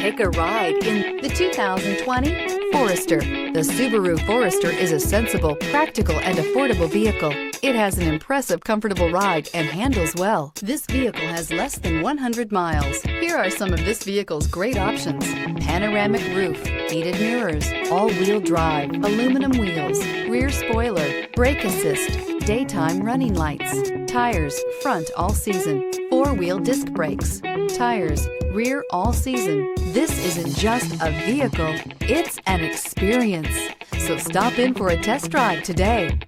Take a ride in the 2020 Forester. The Subaru Forester is a sensible, practical, and affordable vehicle. It has an impressive, comfortable ride and handles well. This vehicle has less than 100 miles. Here are some of this vehicle's great options: panoramic roof, heated mirrors, all-wheel drive, aluminum wheels, rear spoiler, brake assist, daytime running lights, tires, front all season, four-wheel disc brakes, tires, rear all season. This isn't just a vehicle, it's an experience. So stop in for a test drive today.